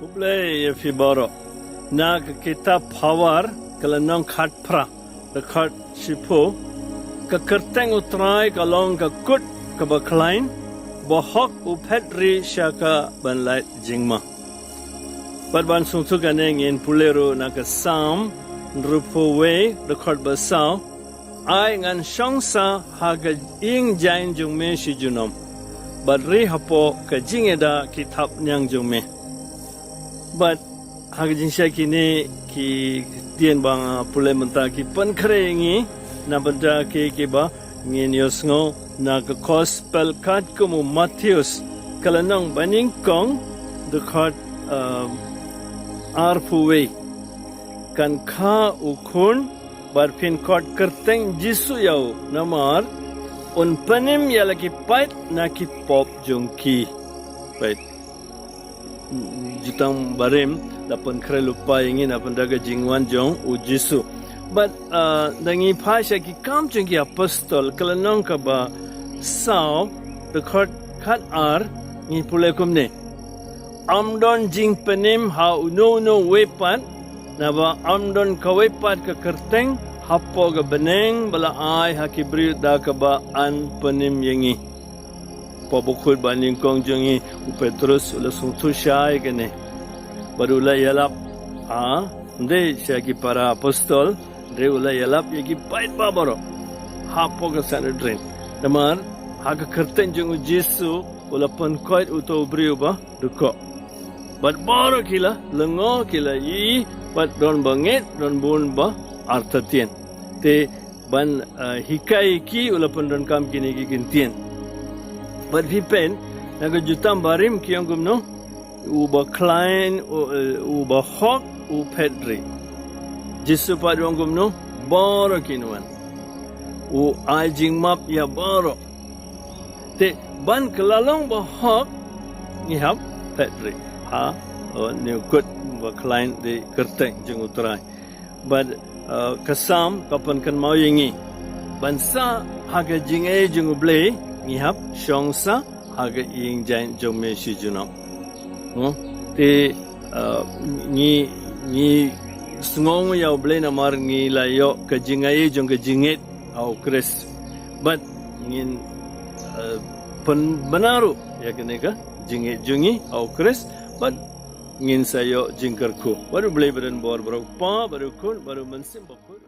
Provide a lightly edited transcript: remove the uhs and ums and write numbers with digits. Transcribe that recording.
Bublé fiboro na kita power kalau nong khat pra dekat sipo ke kerteng utrai kalong ke kut ke baklain bohok upetri syaka banlait jingma badban sungsu kaneng in pulero na ke sam rupo we dekat basau ai ngan shongsa haga ing jain jungme si junom badri hapo ke jingeda kitab nyang jungme but hagajin siya kini ki tien bang pulai mentah ki pen keringi na benda ki ba ngin yosngo na ke gospel kat kumu Matius kalanang baning kong dekat arpuwe kan ka ukun barpin kot kerteng jisu yau namar un panim ya lagi pait na ki pop jongki pait jutang barim dapat kere lupa ingin dapat daga jingwan jong ujisu but dangi pasha ki kam jengki apostol kalanong ka ba sao dekat kat ar ngi pulai kumne amdon jing penim ha uno wepat na ba amdon ka wepat ka kerteng hapo ga beneng bala ai hakibri da ka ba an penim yengi pabukul banding kong jengi Petrus ula sungtu syai kene baru ula yalap nde syaki para apostol de ula yalap yaki bait babaro hapo ka sanadrin namar haga kerten jeng Jesu ula penkoit uto briu ba duko bat baro kila lengo kila yi bat don banget don bun ba artatien te ban hikai ki ula pendon kam kini gintien berhipen naga jutam barim kiang gumno uba klein uba hok u pedri jisu padong gumno boro kinuan u ajing map ya boro te ban kelalong ba hok ni hap pedri ni kut ba klein de kerteng jeng utrai bad kasam kapan kan mau yengi bansa haga jinge jeng uble ngihap shongsa haga ing jain jome si junam te ni sngong ya ble na mar ngi layo ka jingai jong ka jingit au kres but ngin pen benaru ya kene ka jingit jungi au kres but ngin sayo jingkarku baru ble beren bor bro pa baru kun baru mensim bakun